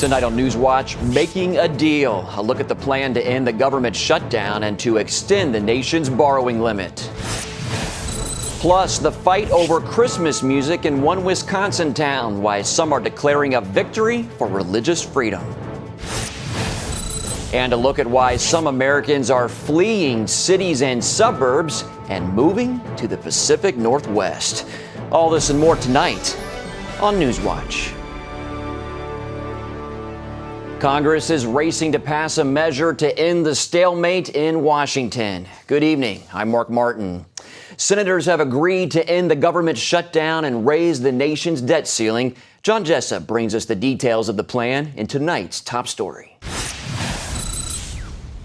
Tonight on NewsWatch, making a deal. A look at the plan to end the government shutdown and to extend the nation's borrowing limit. Plus, the fight over Christmas music in one Wisconsin town, why some are declaring a victory for religious freedom. And a look at why some Americans are fleeing cities and suburbs and moving to the Pacific Northwest. All this and more tonight on NewsWatch. Congress is racing to pass a measure to end the stalemate in Washington. Good evening. I'm Mark Martin. Senators have agreed to end the government shutdown and raise the nation's debt ceiling. John Jessup brings us the details of the plan in tonight's top story.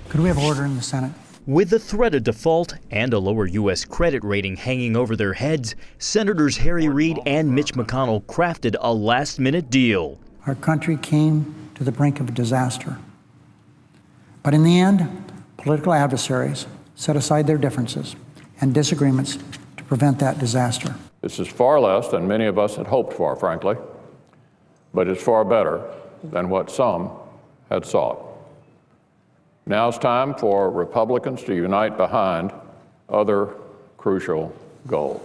Could we have order in the Senate? With the threat of default and a lower U.S. credit rating hanging over their heads, Senators Harry Reid and Mitch McConnell crafted a last-minute deal. Our country came to the brink of a disaster. But in the end, political adversaries set aside their differences and disagreements to prevent that disaster. This is far less than many of us had hoped for, frankly, but it's far better than what some had sought. Now it's time for Republicans to unite behind other crucial goals.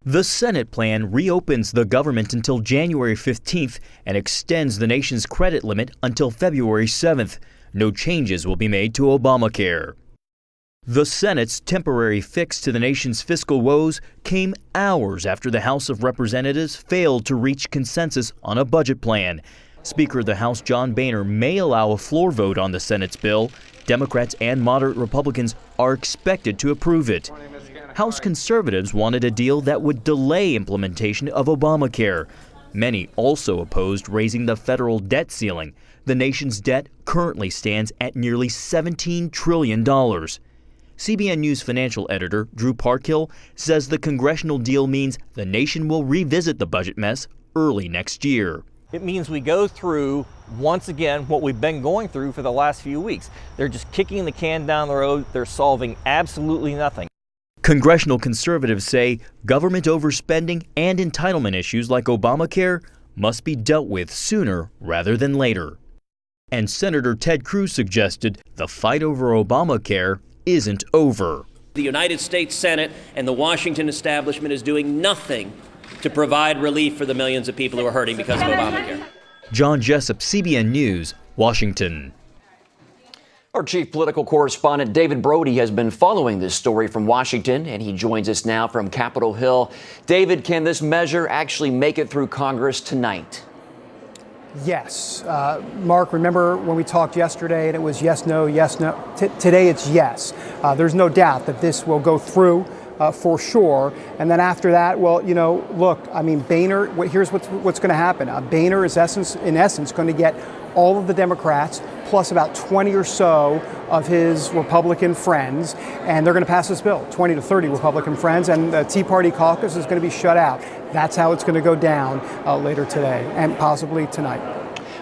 The Senate plan reopens the government until January 15th and extends the nation's credit limit until February 7th. No changes will be made to Obamacare. The Senate's temporary fix to the nation's fiscal woes came hours after the House of Representatives failed to reach consensus on a budget plan. Speaker of the House John Boehner may allow a floor vote on the Senate's bill. Democrats and moderate Republicans are expected to approve it. House conservatives wanted a deal that would delay implementation of Obamacare. Many also opposed raising the federal debt ceiling. The nation's debt currently stands at nearly $17 trillion. CBN News financial editor Drew Parkhill says the congressional deal means the nation will revisit the budget mess early next year. It means we go through, once again, what we've been going through for the last few weeks. They're just kicking the can down the road. They're solving absolutely nothing. Congressional conservatives say government overspending and entitlement issues like Obamacare must be dealt with sooner rather than later. And Senator Ted Cruz suggested the fight over Obamacare isn't over. The United States Senate and the Washington establishment is doing nothing to provide relief for the millions of people who are hurting because of Obamacare. John Jessup, CBN News, Washington. Our chief political correspondent David Brody has been following this story from Washington, and he joins us now from Capitol Hill. David, can this measure actually make it through Congress tonight? Yes. Mark, remember when we talked yesterday and it was yes, no, yes, no. Today it's yes. There's no doubt that this will go through for sure. And then after that, well, you know, look, I mean, Boehner, here's what's going to happen. Boehner is in essence going to get all of the Democrats plus about 20 or so of his Republican friends, and they're going to pass this bill, 20 to 30 Republican friends, and the Tea Party caucus is going to be shut out. That's how it's going to go down later today and possibly tonight.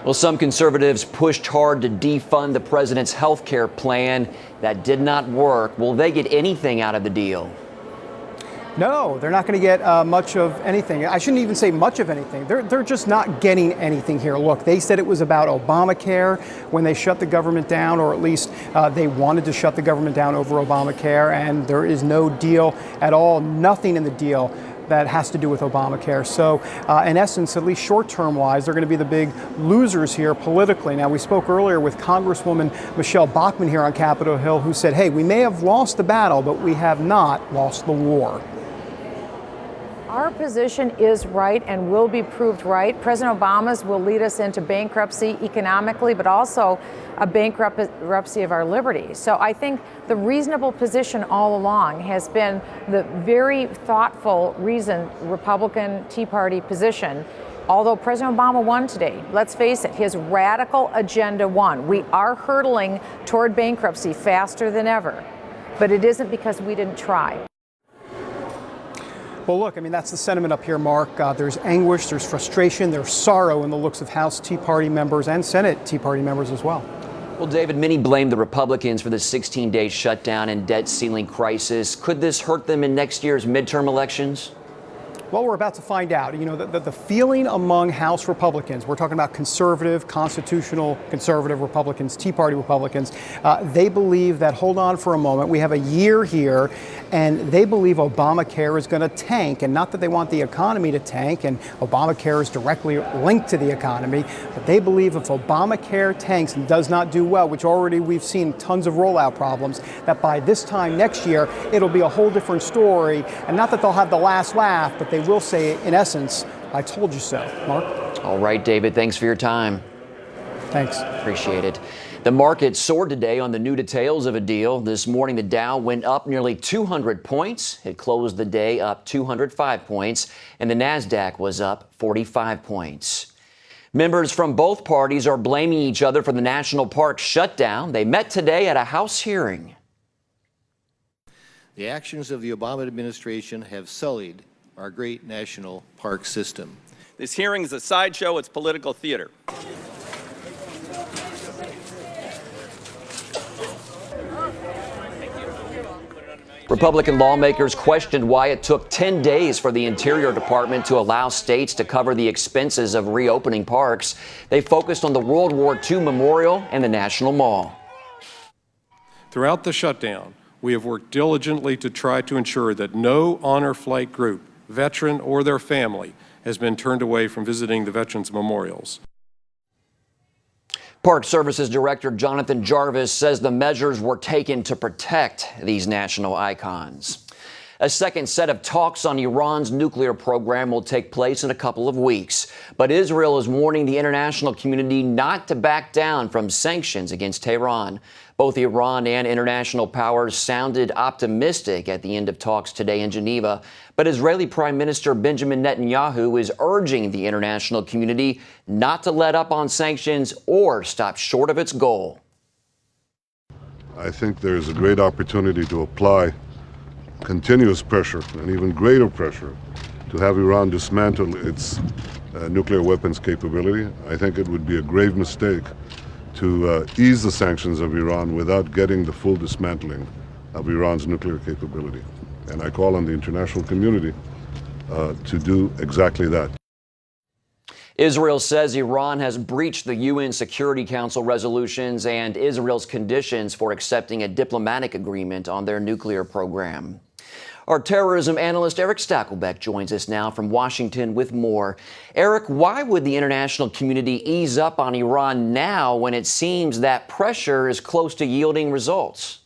Well, some conservatives pushed hard to defund the president's health care plan. That did not work. Will they get anything out of the deal? No, they're not going to get much of anything. I shouldn't even say much of anything. They're just not getting anything here. Look, they said it was about Obamacare when they shut the government down, or at least they wanted to shut the government down over Obamacare, and there is no deal at all, nothing in the deal that has to do with Obamacare. So in essence, at least short-term wise, they're going to be the big losers here politically. Now, we spoke earlier with Congresswoman Michelle Bachmann here on Capitol Hill, who said, hey, we may have lost the battle, but we have not lost the war. Our position is right and will be proved right. President Obama's will lead us into bankruptcy economically, but also a bankruptcy of our liberty. So I think the reasonable position all along has been the very thoughtful reason Republican Tea Party position. Although President Obama won today, let's face it, his radical agenda won. We are hurtling toward bankruptcy faster than ever, but it isn't because we didn't try. Well, look, I mean, that's the sentiment up here, Mark. There's anguish, there's frustration, there's sorrow in the looks of House Tea Party members and Senate Tea Party members as well. Well, David, many blame the Republicans for the 16-day shutdown and debt ceiling crisis. Could this hurt them in next year's midterm elections? Well, we're about to find out. You know, the feeling among House Republicans, we're talking about conservative, constitutional conservative Republicans, Tea Party Republicans, they believe that, hold on for a moment, we have a year here, and they believe Obamacare is going to tank. And not that they want the economy to tank, and Obamacare is directly linked to the economy, but they believe if Obamacare tanks and does not do well, which already we've seen tons of rollout problems, that by this time next year, it'll be a whole different story. And not that they'll have the last laugh, but they will say, in essence, I told you so. Mark? All right, David, thanks for your time. Thanks. Appreciate it. The market soared today on the new details of a deal. This morning, the Dow went up nearly 200 points. It closed the day up 205 points, and the NASDAQ was up 45 points. Members from both parties are blaming each other for the national park shutdown. They met today at a House hearing. The actions of the Obama administration have sullied our great national park system. This hearing is a sideshow. It's political theater. Republican lawmakers questioned why it took 10 days for the Interior Department to allow states to cover the expenses of reopening parks. They focused on the World War II Memorial and the National Mall. Throughout the shutdown, we have worked diligently to try to ensure that no honor flight group, veteran or their family, has been turned away from visiting the veterans' memorials. Park Services Director Jonathan Jarvis says the measures were taken to protect these national icons. A second set of talks on Iran's nuclear program will take place in a couple of weeks. But Israel is warning the international community not to back down from sanctions against Tehran. Both Iran and international powers sounded optimistic at the end of talks today in Geneva. But Israeli Prime Minister Benjamin Netanyahu is urging the international community not to let up on sanctions or stop short of its goal. I think there is a great opportunity to apply continuous pressure and even greater pressure to have Iran dismantle its nuclear weapons capability. I think it would be a grave mistake to ease the sanctions of Iran without getting the full dismantling of Iran's nuclear capability. And I call on the international community to do exactly that. Israel says Iran has breached the UN Security Council resolutions and Israel's conditions for accepting a diplomatic agreement on their nuclear program. Our terrorism analyst Eric Stakelbeck joins us now from Washington with more. Eric, why would the international community ease up on Iran now when it seems that pressure is close to yielding results?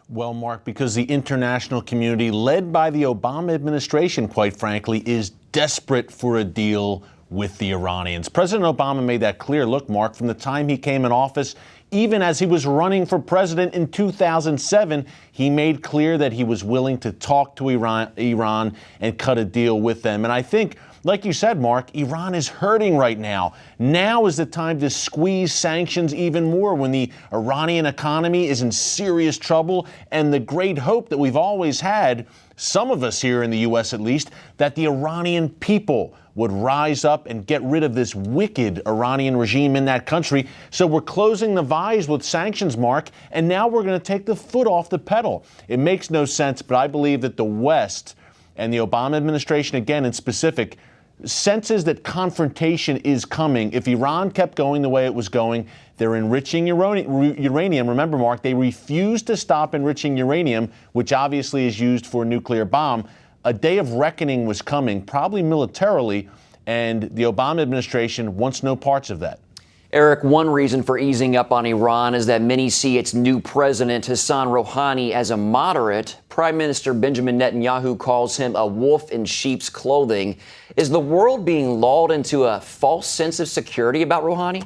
Well, Mark, because the international community, led by the Obama administration, quite frankly, is desperate for a deal with the Iranians. President Obama made that clear. Look, Mark, from the time he came in office, even as he was running for president in 2007, he made clear that he was willing to talk to Iran and cut a deal with them. And I think, like you said, Mark, Iran is hurting right now. Now is the time to squeeze sanctions even more when the Iranian economy is in serious trouble. And the great hope that we've always had, some of us here in the U.S. at least, that the Iranian people would rise up and get rid of this wicked Iranian regime in that country. So we're closing the vies with sanctions, Mark, and now we're going to take the foot off the pedal. It makes no sense, but I believe that the West and the Obama administration, again in specific, senses that confrontation is coming. If Iran kept going the way it was going, they're enriching uranium. Remember, Mark, they refused to stop enriching uranium, which obviously is used for a nuclear bomb. A day of reckoning was coming, probably militarily, and the Obama administration wants no parts of that. Eric, one reason for easing up on Iran is that many see its new president, Hassan Rouhani, as a moderate. Prime Minister Benjamin Netanyahu calls him a wolf in sheep's clothing. Is the world being lulled into a false sense of security about Rouhani?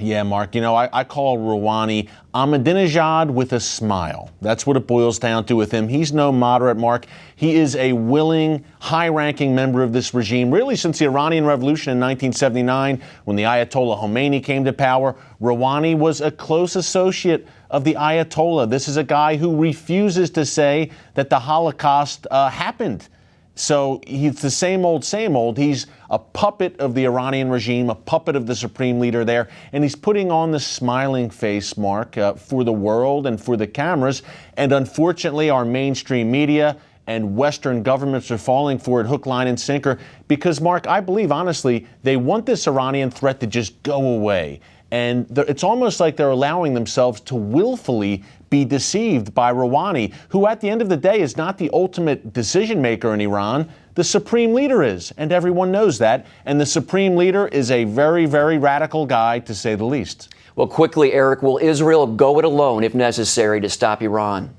Yeah, Mark, I call Rouhani Ahmadinejad with a smile. That's what it boils down to with him. He's no moderate, Mark. He is a willing, high-ranking member of this regime, really since the Iranian Revolution in 1979, when the Ayatollah Khomeini came to power. Rouhani was a close associate of the Ayatollah. This is a guy who refuses to say that the Holocaust happened. So he's the same old, same old. He's a puppet of the Iranian regime, a puppet of the supreme leader there, and he's putting on the smiling face, Mark, for the world and for the cameras. And unfortunately, our mainstream media and Western governments are falling for it hook, line, and sinker because, Mark, I believe, honestly, they want this Iranian threat to just go away. And it's almost like they're allowing themselves to willfully be deceived by Rouhani, who at the end of the day is not the ultimate decision maker in Iran. The supreme leader is, and everyone knows that. And the supreme leader is a very, very radical guy, to say the least. Well, quickly, Eric, will Israel go it alone if necessary to stop Iran?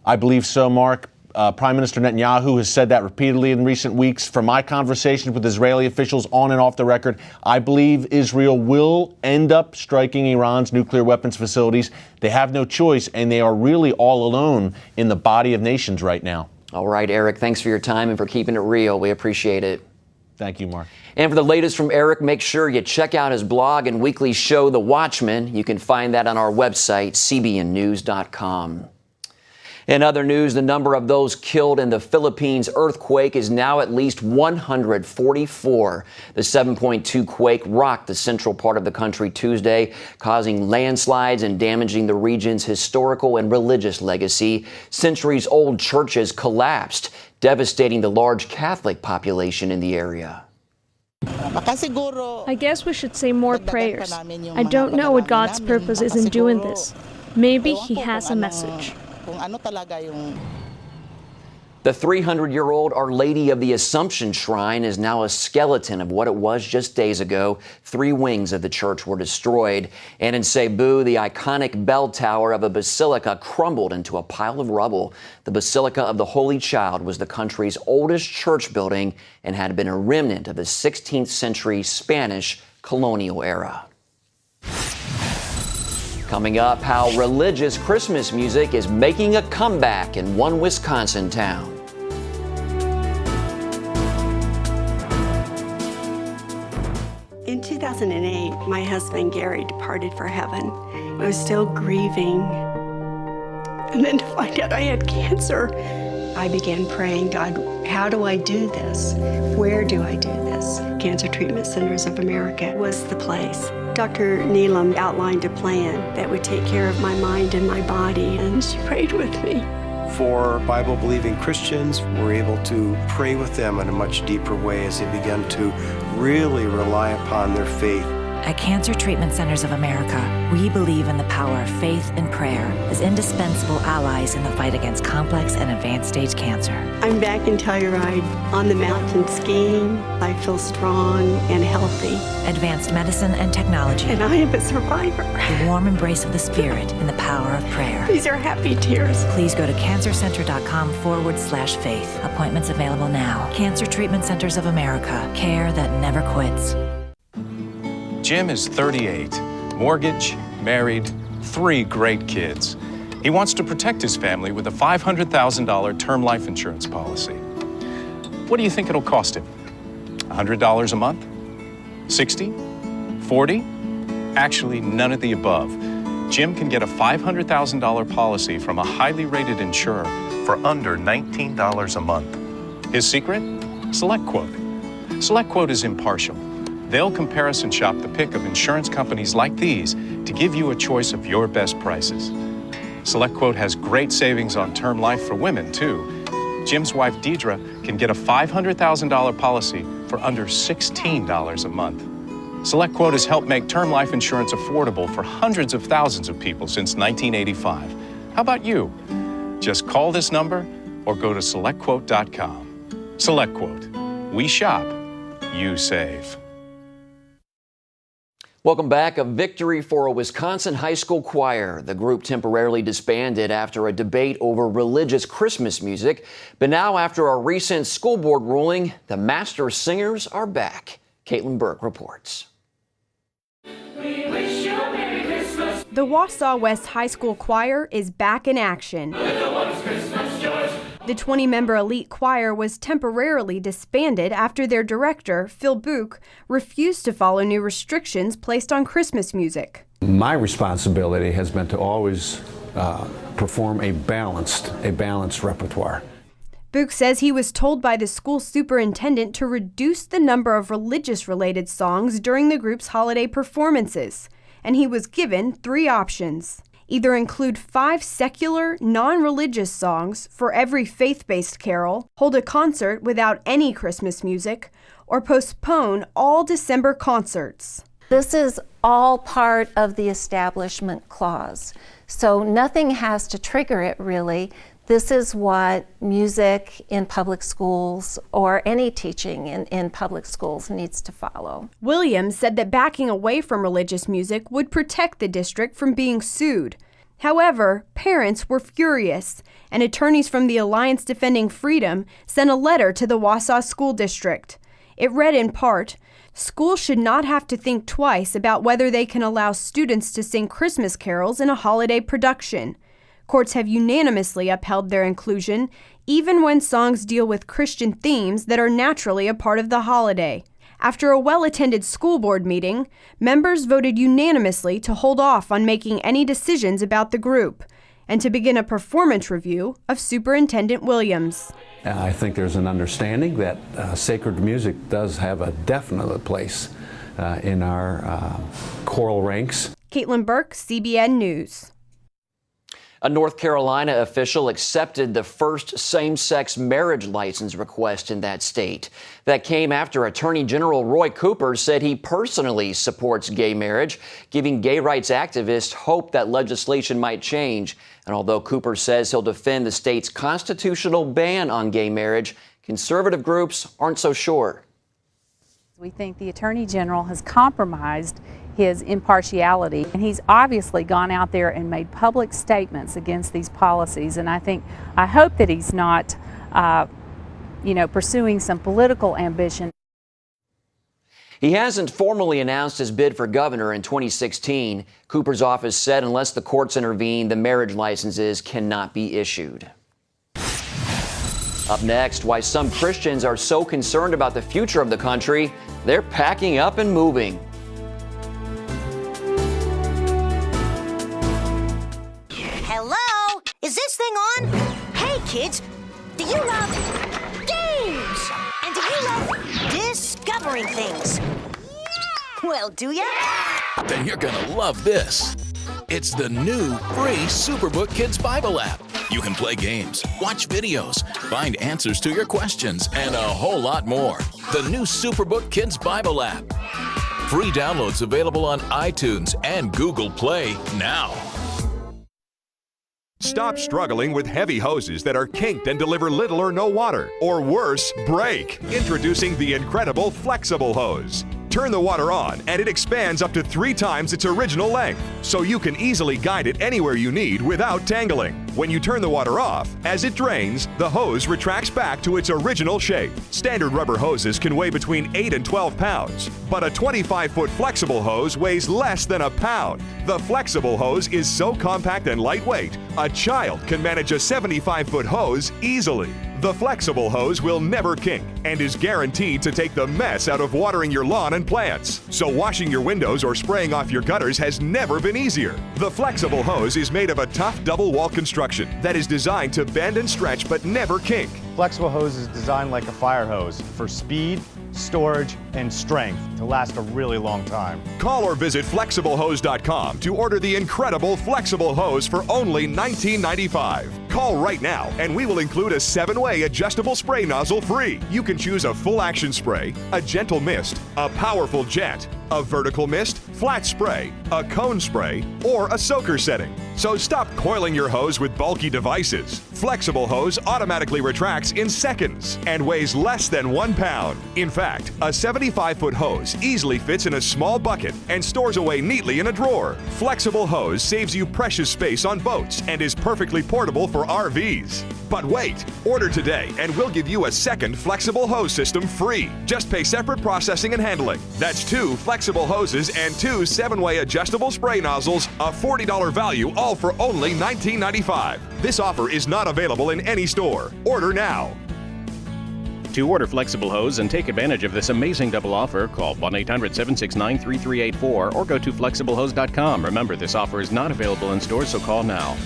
I believe so, Mark. Prime Minister Netanyahu has said that repeatedly in recent weeks. From my conversations with Israeli officials on and off the record, I believe Israel will end up striking Iran's nuclear weapons facilities. They have no choice, and they are really all alone in the body of nations right now. All right, Eric, thanks for your time and for keeping it real. We appreciate it. Thank you, Mark. And for the latest from Eric, make sure you check out his blog and weekly show, The Watchman. You can find that on our website, cbnnews.com. In other news, the number of those killed in the Philippines earthquake is now at least 144. The 7.2 quake rocked the central part of the country Tuesday, causing landslides and damaging the region's historical and religious legacy. Centuries-old churches collapsed, devastating the large Catholic population in the area. I guess we should say more prayers. I don't know what God's purpose is in doing this. Maybe He has a message. The 300-year-old Our Lady of the Assumption Shrine is now a skeleton of what it was just days ago. 3 wings of the church were destroyed. And in Cebu, the iconic bell tower of a basilica crumbled into a pile of rubble. The Basilica of the Holy Child was the country's oldest church building and had been a remnant of the 16th century Spanish colonial era. Coming up, how religious Christmas music is making a comeback in one Wisconsin town. In 2008, my husband Gary departed for heaven. I was still grieving. And then to find out I had cancer, I began praying, God, how do I do this? Where do I do this? Cancer Treatment Centers of America was the place. Dr. Neelam outlined a plan that would take care of my mind and my body, and she prayed with me. For Bible-believing Christians, we're able to pray with them in a much deeper way as they begin to really rely upon their faith. At Cancer Treatment Centers of America, we believe in the power of faith and prayer as indispensable allies in the fight against complex and advanced stage cancer. I'm back in Telluride on the mountain skiing. I feel strong and healthy. Advanced medicine and technology. And I am a survivor. The warm embrace of the Spirit and the power of prayer. These are happy tears. Please go to cancercenter.com/faith. Appointments available now. Cancer Treatment Centers of America. Care that never quits. Jim is 38, mortgage, married, 3 great kids. He wants to protect his family with a $500,000 term life insurance policy. What do you think it'll cost him? $100 a month? 60? 40? Actually, none of the above. Jim can get a $500,000 policy from a highly rated insurer for under $19 a month. His secret? SelectQuote. SelectQuote is impartial. They'll comparison shop the pick of insurance companies like these to give you a choice of your best prices. SelectQuote has great savings on term life for women, too. Jim's wife, Deidre, can get a $500,000 policy for under $16 a month. SelectQuote has helped make term life insurance affordable for hundreds of thousands of people since 1985. How about you? Just call this number or go to SelectQuote.com. SelectQuote. We shop, you save. Welcome back. A victory for a Wisconsin high school choir. The group temporarily disbanded after a debate over religious Christmas music. But now, after a recent school board ruling, the master singers are back. Caitlin Burke reports. We wish you a Merry Christmas. The Wausau West High School Choir is back in action. The 20-member elite choir was temporarily disbanded after their director, Phil Buch, refused to follow new restrictions placed on Christmas music. My responsibility has been to always perform a balanced repertoire. Buch says he was told by the school superintendent to reduce the number of religious-related songs during the group's holiday performances, and he was given 3 options. either include 5 secular, non-religious songs for every faith-based carol, hold a concert without any Christmas music, or postpone all December concerts. This is all part of the Establishment Clause, so nothing has to trigger it, really. This is what music in public schools or any teaching in public schools needs to follow. Williams said that backing away from religious music would protect the district from being sued. However, parents were furious, and attorneys from the Alliance Defending Freedom sent a letter to the Wausau School District. It read in part, "Schools should not have to think twice about whether they can allow students to sing Christmas carols in a holiday production. Courts have unanimously upheld their inclusion, even when songs deal with Christian themes that are naturally a part of the holiday." After a well-attended school board meeting, members voted unanimously to hold off on making any decisions about the group and to begin a performance review of Superintendent Williams. I think there's an understanding that sacred music does have a definite place in our choral ranks. Caitlin Burke, CBN News. A North Carolina official accepted the first same-sex marriage license request in that state. That came after Attorney General Roy Cooper said he personally supports gay marriage, giving gay rights activists hope that legislation might change. And although Cooper says he'll defend the state's constitutional ban on gay marriage, conservative groups aren't so sure. We think the Attorney General has compromised his impartiality, and he's obviously gone out there and made public statements against these policies, and I hope that he's not pursuing some political ambition. He hasn't formally announced his bid for governor in 2016. Cooper's office said unless the courts intervene, the marriage licenses cannot be issued. Up next, why some Christians are so concerned about the future of the country, they're packing up and moving. Hello? Is this thing on? Hey, kids, do you love games? And do you love discovering things? Well, do ya? Then you're gonna love this. It's the new free Superbook Kids Bible app. You can play games, watch videos, find answers to your questions, and a whole lot more. The new Superbook Kids Bible app. Free downloads available on iTunes and Google Play now. Stop struggling with heavy hoses that are kinked and deliver little or no water, or worse, break. Introducing the incredible Flexible Hose. Turn the water on and it expands up to 3 times its original length, so you can easily guide it anywhere you need without tangling. When you turn the water off, as it drains, the hose retracts back to its original shape. Standard rubber hoses can weigh between 8 and 12 pounds, but a 25-foot flexible hose weighs less than a pound. The Flexible Hose is so compact and lightweight, a child can manage a 75-foot hose easily. The Flexible Hose will never kink and is guaranteed to take the mess out of watering your lawn and plants. So washing your windows or spraying off your gutters has never been easier. The Flexible Hose is made of a tough double wall construction that is designed to bend and stretch but never kink. Flexible Hose is designed like a fire hose for speed, storage, and strength to last a really long time. Call or visit FlexibleHose.com to order the incredible Flexible Hose for only $19.95. Call right now and we will include a 7-way adjustable spray nozzle free. You can choose a full action spray, a gentle mist, a powerful jet, a vertical mist, flat spray, a cone spray, or a soaker setting. So stop coiling your hose with bulky devices. Flexible Hose automatically retracts in seconds and weighs less than 1 pound. In fact, a 75-foot hose easily fits in a small bucket and stores away neatly in a drawer. Flexible Hose saves you precious space on boats and is perfectly portable for RVs. But wait, order today and we'll give you a second Flexible Hose system free. Just pay separate processing and handling. That's 2 Flexible Hoses and 2 7-way adjustable spray nozzles, a $40 value, all for only $19.95. This offer is not available in any store. Order now. To order Flexible Hose and take advantage of this amazing double offer, call 1-800-769-3384 or go to flexiblehose.com. Remember, this offer is not available in stores, so call now.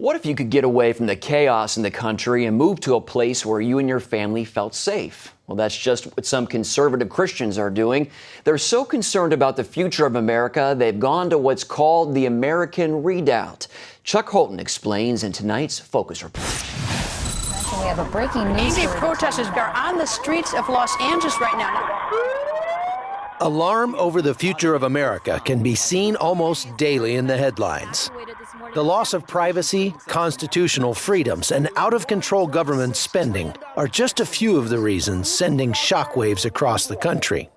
What if you could get away from the chaos in the country and move to a place where you and your family felt safe? Well, that's just what some conservative Christians are doing. They're so concerned about the future of America, they've gone to what's called the American Redoubt. Chuck Holton explains in tonight's Focus Report. We have a breaking news. Angry protesters are on the streets of Los Angeles right now. Alarm over the future of America can be seen almost daily in the headlines. The loss of privacy, constitutional freedoms, and out-of-control government spending are just a few of the reasons sending shockwaves across the country.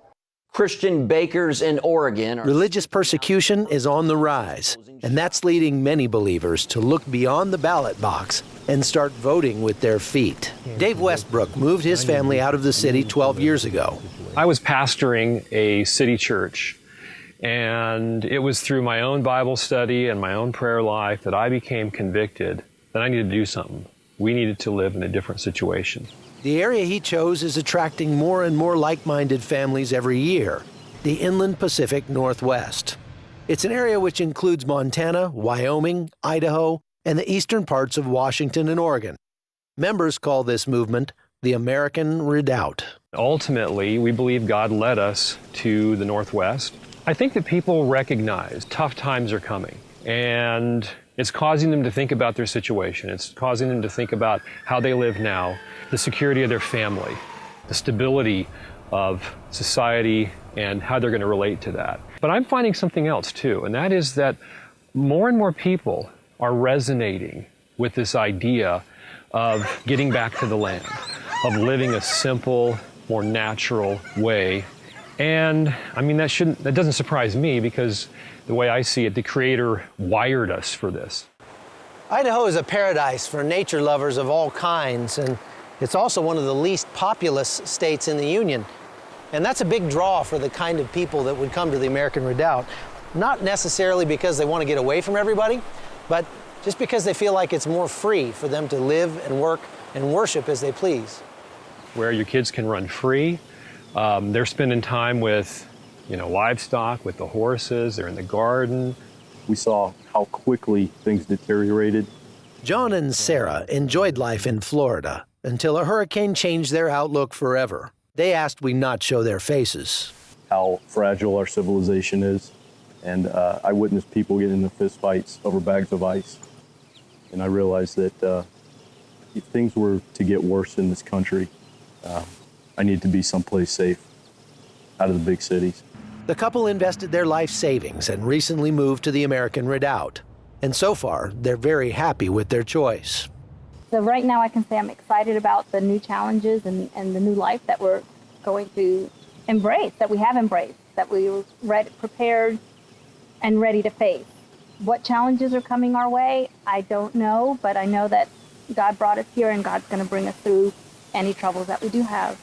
Christian bakers in Oregon. Religious persecution is on the rise, and that's leading many believers to look beyond the ballot box and start voting with their feet. Dave Westbrook moved his family out of the city 12 years ago. I was pastoring a city church, and it was through my own Bible study and my own prayer life that I became convicted that I needed to do something. We needed to live in a different situation. The area he chose is attracting more and more like-minded families every year, the Inland Pacific Northwest. It's an area which includes Montana, Wyoming, Idaho, and the eastern parts of Washington and Oregon. Members call this movement the American Redoubt. Ultimately, we believe God led us to the Northwest. I think that people recognize tough times are coming, and it's causing them to think about their situation. It's causing them to think about how they live now, the security of their family, the stability of society, and how they're going to relate to that. But I'm finding something else too, and that is that more and more people are resonating with this idea of getting back to the land, of living a simple, more natural way. And I mean, that doesn't surprise me, because the way I see it, the Creator wired us for this. Idaho is a paradise for nature lovers of all kinds, and it's also one of the least populous states in the Union. And that's a big draw for the kind of people that would come to the American Redoubt, not necessarily because they want to get away from everybody, but just because they feel like it's more free for them to live and work and worship as they please. Where your kids can run free. They're spending time with, livestock, with the horses. They're in the garden. We saw how quickly things deteriorated. John and Sarah enjoyed life in Florida until a hurricane changed their outlook forever. They asked we not show their faces. How fragile our civilization is. And I witnessed people get into fistfights over bags of ice. And I realized that if things were to get worse in this country, I need to be someplace safe, out of the big cities. The couple invested their life savings and recently moved to the American Redoubt. And so far, they're very happy with their choice. So right now I can say I'm excited about the new challenges and the new life that we're going to embrace, that we have embraced, that we were prepared and ready to face. What challenges are coming our way, I don't know, but I know that God brought us here and God's going to bring us through any troubles that we do have.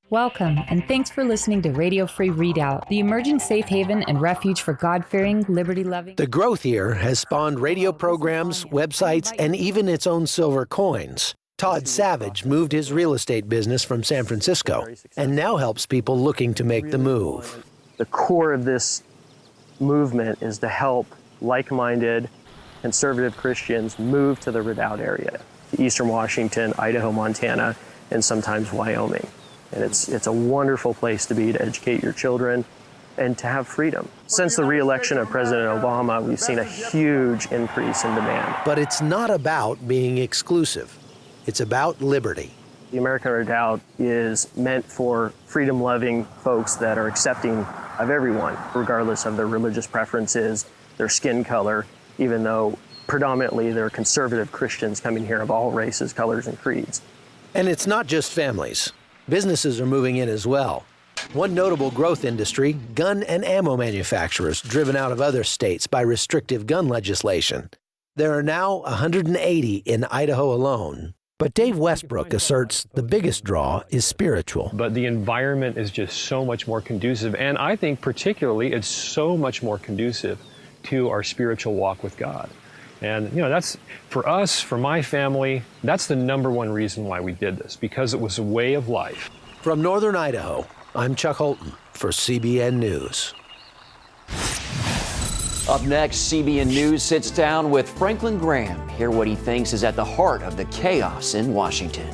Welcome, and thanks for listening to Radio Free Redoubt, the emerging safe haven and refuge for God-fearing, liberty-loving. The growth here has spawned radio programs, websites, and even its own silver coins. Todd Savage moved his real estate business from San Francisco and now helps people looking to make the move. The core of this movement is to help like-minded conservative Christians move to the Redoubt area, to eastern Washington, Idaho, Montana, and sometimes Wyoming. And it's a wonderful place to be, to educate your children and to have freedom. Since the re-election of President Obama, we've seen a huge increase in demand. But it's not about being exclusive. It's about liberty. The American Redoubt is meant for freedom-loving folks that are accepting of everyone, regardless of their religious preferences, their skin color, even though predominantly they're conservative Christians coming here of all races, colors, and creeds. And it's not just families. Businesses are moving in as well. One notable growth industry, gun and ammo manufacturers driven out of other states by restrictive gun legislation. There are now 180 in Idaho alone. But Dave Westbrook asserts the biggest draw is spiritual. But the environment is just so much more conducive, and I think particularly it's so much more conducive to our spiritual walk with God. And that's, for us, for my family, that's the number one reason why we did this, because it was a way of life. From northern Idaho, I'm Chuck Holton for CBN News. Up next, CBN News sits down with Franklin Graham. Hear what he thinks is at the heart of the chaos in Washington.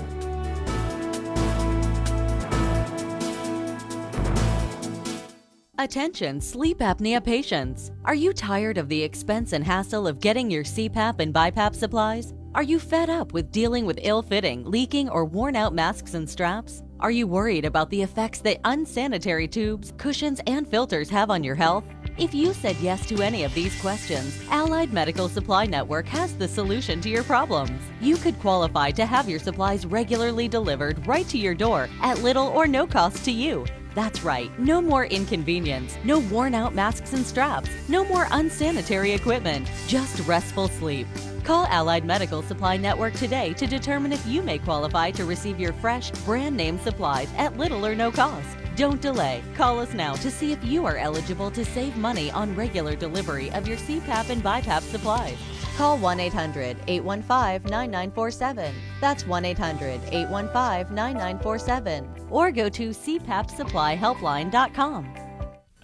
Attention sleep apnea patients. Are you tired of the expense and hassle of getting your CPAP and BiPAP supplies? Are you fed up with dealing with ill-fitting, leaking, or worn-out masks and straps? Are you worried about the effects that unsanitary tubes, cushions, and filters have on your health? If you said yes to any of these questions, Allied Medical Supply Network has the solution to your problems. You could qualify to have your supplies regularly delivered right to your door at little or no cost to you. That's right, no more inconvenience, no worn-out masks and straps, no more unsanitary equipment, just restful sleep. Call Allied Medical Supply Network today to determine if you may qualify to receive your fresh, brand-name supplies at little or no cost. Don't delay. Call us now to see if you are eligible to save money on regular delivery of your CPAP and BiPAP supplies. Call 1-800-815-9947. That's 1-800-815-9947. Or go to cpapsupplyhelpline.com.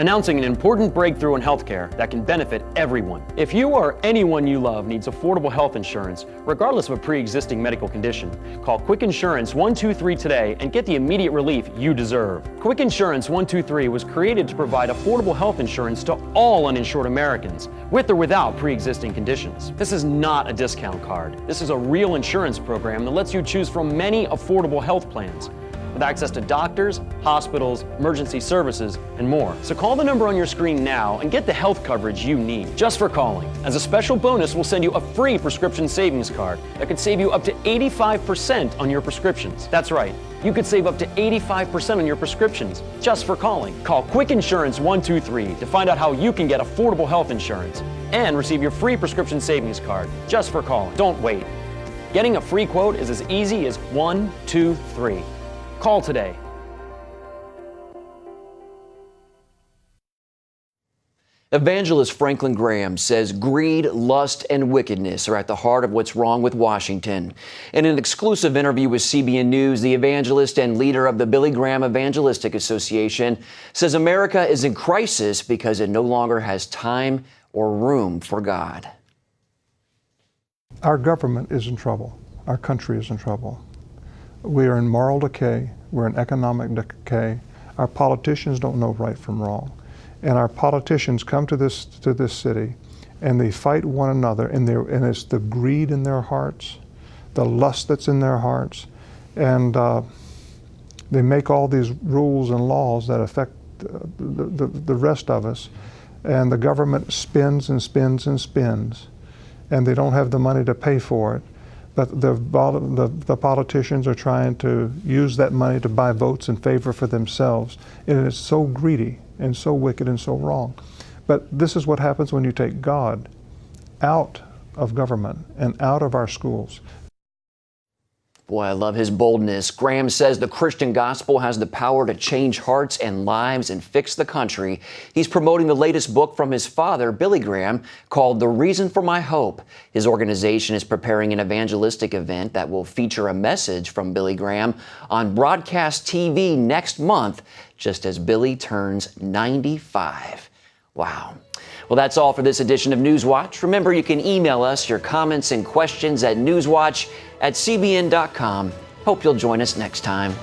Announcing an important breakthrough in healthcare that can benefit everyone. If you or anyone you love needs affordable health insurance, regardless of a pre-existing medical condition, call Quick Insurance 123 today and get the immediate relief you deserve. Quick Insurance 123 was created to provide affordable health insurance to all uninsured Americans, with or without pre-existing conditions. This is not a discount card. This is a real insurance program that lets you choose from many affordable health plans, with access to doctors, hospitals, emergency services, and more. So call the number on your screen now and get the health coverage you need just for calling. As a special bonus, we'll send you a free prescription savings card that could save you up to 85% on your prescriptions. That's right, you could save up to 85% on your prescriptions just for calling. Call Quick Insurance 123 to find out how you can get affordable health insurance and receive your free prescription savings card just for calling. Don't wait. Getting a free quote is as easy as 1, 2, 3. Call today. Evangelist Franklin Graham says greed, lust, and wickedness are at the heart of what's wrong with Washington. In an exclusive interview with CBN News, the evangelist and leader of the Billy Graham Evangelistic Association says America is in crisis because it no longer has time or room for God. Our government is in trouble. Our country is in trouble. We are in moral decay. We're in economic decay. Our politicians don't know right from wrong. And our politicians come to this city and they fight one another, and it's the greed in their hearts, the lust that's in their hearts, and they make all these rules and laws that affect the rest of us. And the government spins and spins and spins, and they don't have the money to pay for it. But the politicians are trying to use that money to buy votes in favor for themselves. And it's so greedy and so wicked and so wrong. But this is what happens when you take God out of government and out of our schools. Boy, I love his boldness. Graham says the Christian gospel has the power to change hearts and lives and fix the country. He's promoting the latest book from his father, Billy Graham, called The Reason for My Hope. His organization is preparing an evangelistic event that will feature a message from Billy Graham on broadcast TV next month, just as Billy turns 95. Wow. Well, that's all for this edition of NewsWatch. Remember, you can email us your comments and questions at newswatch@cbn.com. Hope you'll join us next time.